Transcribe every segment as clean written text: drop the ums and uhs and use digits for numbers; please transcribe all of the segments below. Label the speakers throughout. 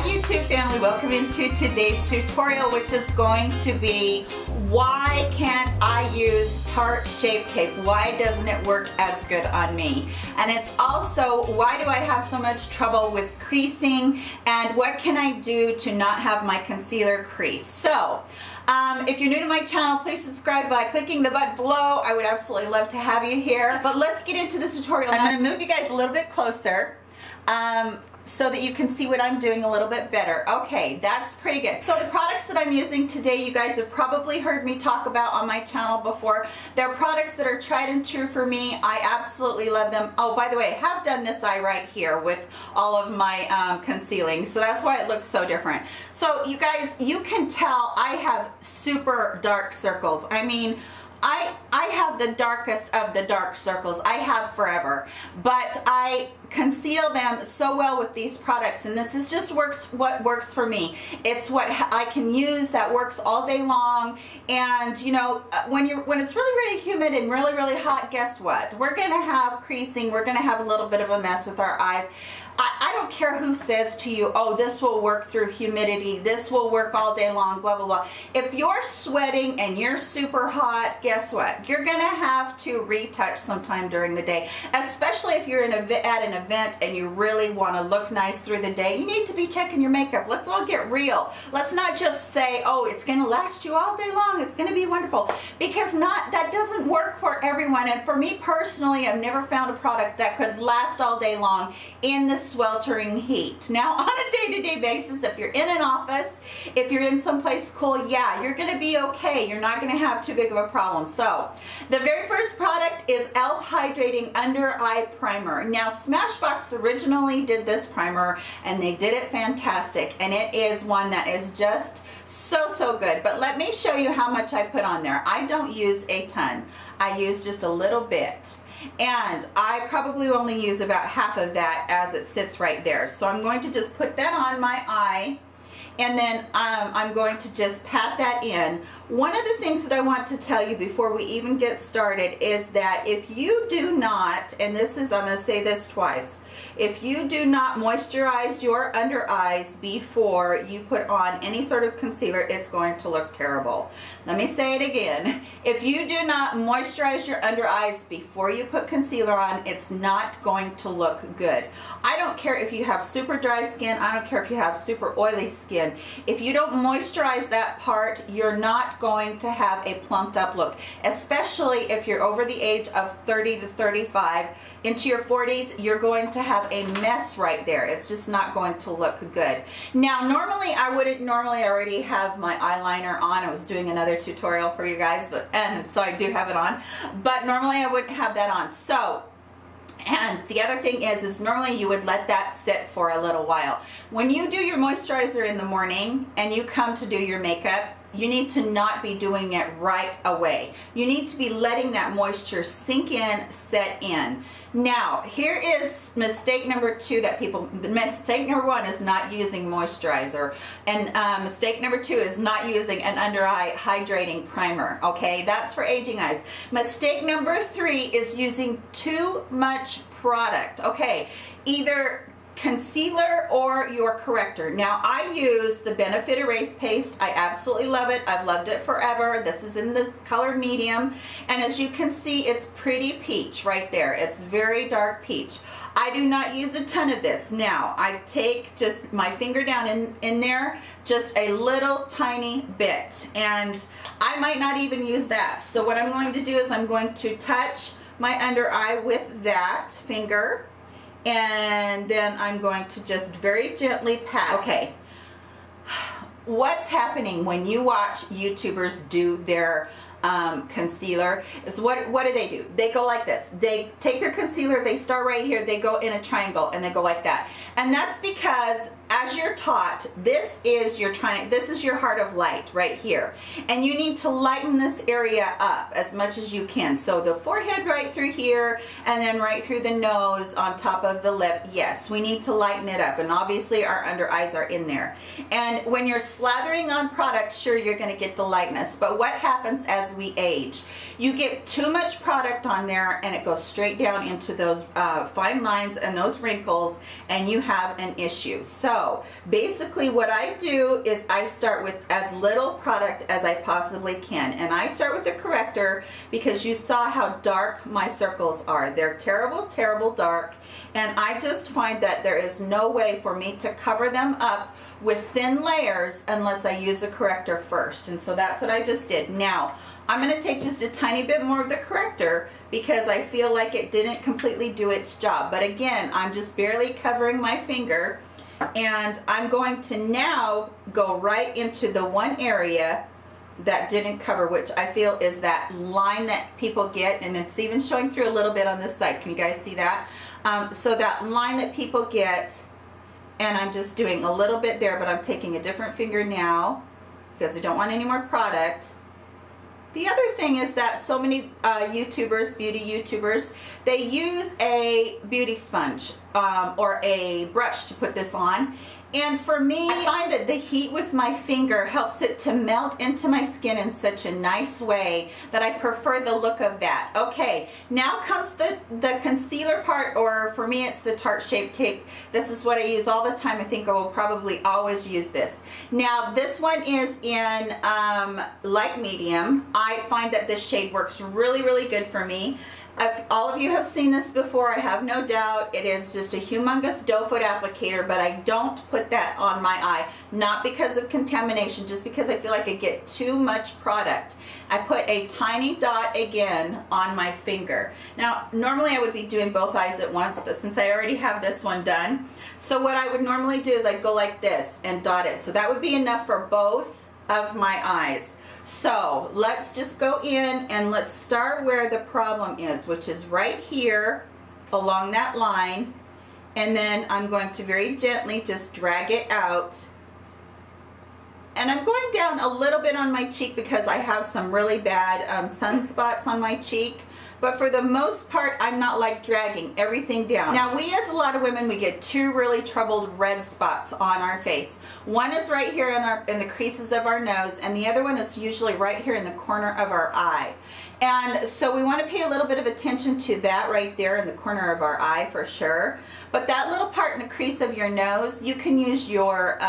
Speaker 1: YouTube family, welcome into today's tutorial, which is going to be why can't I use Tarte Shape Tape? Why doesn't it work as good on me? And it's also why do I have so much trouble with creasing, and what can I do to not have my concealer crease? So if you're new to my channel, please subscribe by clicking the button below. I would absolutely love to have you here. But let's get into this tutorial. I'm going to move you guys a little bit closer so that you can see what I'm doing a little bit better. Okay, that's pretty good. So the products that I'm using today, you guys have probably heard me talk about on my channel before. They're products that are tried and true for me. I absolutely love them. Oh, by the way, I have done this eye right here with all of my concealing, so that's why it looks so different. So you guys, you can tell I have super dark circles. I mean, I have the darkest of the dark circles. I have forever, but I conceal them so well with these products, and this is just what works for me. It's what I can use that works all day long. And you know, when it's really humid and really hot, guess what? We're gonna have creasing. We're gonna have a little bit of a mess with our eyes. I don't care who says to you, oh, this will work through humidity, this will work all day long, blah, blah, blah. If you're sweating and you're super hot, guess what? You're gonna have to retouch sometime during the day, especially if you're at an event and you really wanna look nice through the day. You need to be checking your makeup. Let's all get real. Let's not just say, oh, it's gonna last you all day long, it's gonna be wonderful, because that doesn't work for everyone. And for me personally, I've never found a product that could last all day long in the sweltering heat. Now, on a day-to-day basis, if you're in an office, if you're in someplace cool, yeah, you're gonna be okay. You're not gonna have too big of a problem. So, the very first product is e.l.f. Hydrating Under Eye Primer. Now, Smashbox originally did this primer, and they did it fantastic, and it is one that is just so good. But let me show you how much I put on there. I don't use a ton. I use just a little bit. And I probably only use about half of that as it sits right there. So I'm going to just put that on my eye, and then I'm going to just pat that in. One of the things that I want to tell you before we even get started is that if you do not, and this is, I'm going to say this twice, if you do not moisturize your under eyes before you put on any sort of concealer, it's going to look terrible. Let me say it again. If you do not moisturize your under eyes before you put concealer on, it's not going to look good. I don't care if you have super dry skin. I don't care if you have super oily skin. If you don't moisturize that part, you're not going to have a plumped up look, especially if you're over the age of 30 to 35. Into your 40s, you're going to have a mess right there. It's just not going to look good. Now, normally I wouldn't normally already have my eyeliner on. I was doing another tutorial for you guys, and so I do have it on, but normally I wouldn't have that on. So, and the other thing is normally you would let that sit for a little while. When you do your moisturizer in the morning and you come to do your makeup, you need to not be doing it right away. You need to be letting that moisture sink in, set in. Now, here is mistake number two that mistake number one is not using moisturizer. And mistake number two is not using an under eye hydrating primer, okay? That's for aging eyes. Mistake number three is using too much product, okay? Either concealer or your corrector. Now, I use the Benefit Erase Paste. I absolutely love it. I've loved it forever. This is in this color medium, and as you can see, it's pretty peach right there. It's very dark peach. I do not use a ton of this. Now, I take just my finger down in there, just a little tiny bit, and I might not even use that. So what I'm going to do is I'm going to touch my under eye with that finger, and then I'm going to just very gently pat. Okay, what's happening when you watch YouTubers do their concealer is what do? They go like this. They take their concealer, they start right here, they go in a triangle, and they go like that. And that's because, as you're taught, this is your heart of light right here, and you need to lighten this area up as much as you can. So the forehead right through here, and then right through the nose on top of the lip. Yes, we need to lighten it up, and obviously our under eyes are in there. And when you're slathering on product, sure, you're going to get the lightness, but what happens as as we age. You get too much product on there and it goes straight down into those fine lines and those wrinkles, and you have an issue. So basically what I do is I start with as little product as I possibly can, and I start with the corrector because you saw how dark my circles are. They're terrible, terrible dark, and I just find that there is no way for me to cover them up with thin layers unless I use a corrector first. And so that's what I just did. Now I'm going to take just a tiny bit more of the corrector because I feel like it didn't completely do its job. But again, I'm just barely covering my finger, and I'm going to now go right into the one area that didn't cover, which I feel is that line that people get, and it's even showing through a little bit on this side. Can you guys see that? So that line that people get, and I'm just doing a little bit there, but I'm taking a different finger now because I don't want any more product. The other thing is that so many YouTubers, beauty YouTubers, they use a beauty sponge or a brush to put this on. And for me, I find that the heat with my finger helps it to melt into my skin in such a nice way that I prefer the look of that. Okay, now comes the concealer part, or for me it's the Tarte Shape Tape. This is what I use all the time. I think I will probably always use this. Now this one is in light medium. I find that this shade works really, really good for me. All of you have seen this before, I have no doubt. It is just a humongous doe foot applicator, but I don't put that on my eye, not because of contamination, just because I feel like I get too much product. I put a tiny dot again on my finger. Now normally I would be doing both eyes at once, but since I already have this one done, so what I would normally do is I'd go like this and dot it. So that would be enough for both of my eyes. So let's just go in and let's start where the problem is, which is right here along that line, and then I'm going to very gently just drag it out. And I'm going down a little bit on my cheek because I have some really bad sunspots on my cheek. But for the most part, I'm not like dragging everything down. Now we, as a lot of women, we get two really troubled red spots on our face. One is right here in the creases of our nose, and the other one is usually right here in the corner of our eye. And so we want to pay a little bit of attention to that right there in the corner of our eye for sure. But that little part in the crease of your nose, you can use your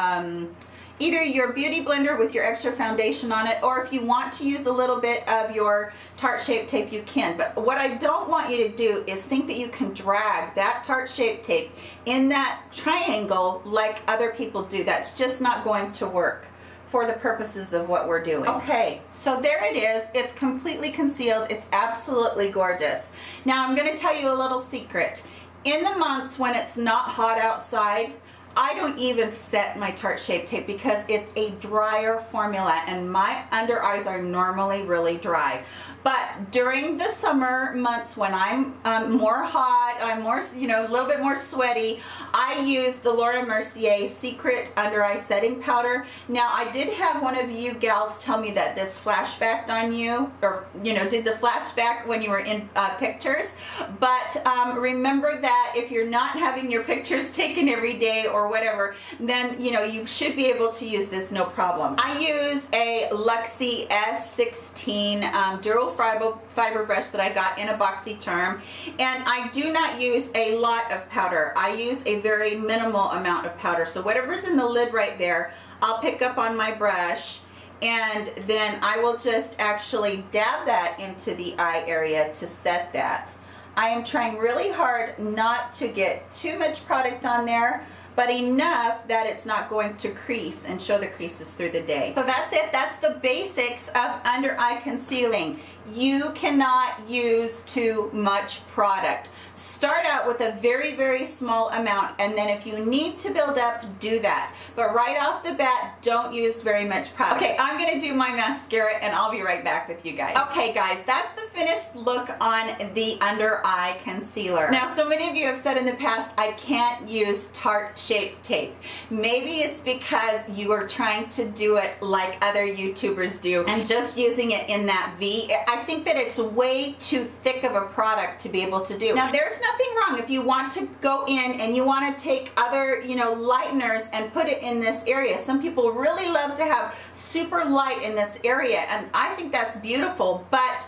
Speaker 1: either your beauty blender with your extra foundation on it, or if you want to use a little bit of your Tarte Shape Tape, you can. But what I don't want you to do is think that you can drag that Tarte Shape Tape in that triangle like other people do. That's just not going to work for the purposes of what we're doing. Okay, so there it is. It's completely concealed. It's absolutely gorgeous. Now I'm going to tell you a little secret. In the months when it's not hot outside, I don't even set my Tarte Shape Tape because it's a drier formula and my under eyes are normally really dry. But during the summer months when I'm more hot, I'm more, you know, a little bit more sweaty, I use the Laura Mercier Secret Under Eye Setting Powder. Now I did have one of you gals tell me that this flashbacked on you, or you know, did the flashback when you were in pictures. But remember that if you're not having your pictures taken every day or whatever, then you know you should be able to use this no problem. I use a Luxie S16 dual fiber brush that I got in a BoxyCharm, and I do not use a lot of powder. I use a very minimal amount of powder. So whatever's in the lid right there, I'll pick up on my brush, and then I will just actually dab that into the eye area to set that. I am trying really hard not to get too much product on there, but enough that it's not going to crease and show the creases through the day. So that's it. That's the basics of under eye concealing. You cannot use too much product. Start out with a very, very small amount, and then if you need to build up, do that. But right off the bat, don't use very much product. Okay, I'm gonna do my mascara and I'll be right back with you guys. Okay guys, that's the finished look on the under eye concealer. Now, so many of you have said in the past, I can't use Tarte Shape Tape. Maybe it's because you are trying to do it like other YouTubers do and just using it in that V. I think that it's way too thick of a product to be able to do. Now, there's nothing wrong if you want to go in and you want to take other, you know, lighteners and put it in this area. Some people really love to have super light in this area, and I think that's beautiful, but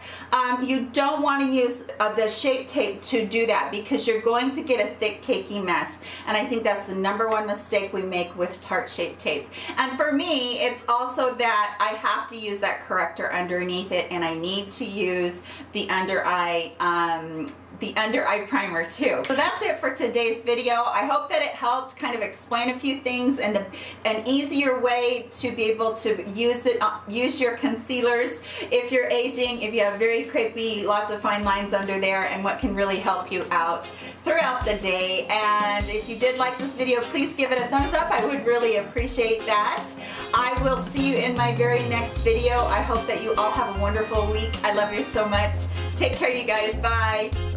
Speaker 1: you don't want to use the Shape Tape to do that because you're going to get a thick cakey mess, and I think that's the #1 mistake we make with Tarte Shape Tape. And for me, it's also that I have to use that corrector underneath it, and I need to use the under eye primer too. So that's it for today's video. I hope that it helped kind of explain a few things and an easier way to be able to use your concealers if you're aging, if you have very crepey, lots of fine lines under there, and what can really help you out throughout the day. And if you did like this video, please give it a thumbs up. I would really appreciate that. I will see you in my very next video. I hope that you all have a wonderful week. I love you so much. Take care, you guys. Bye.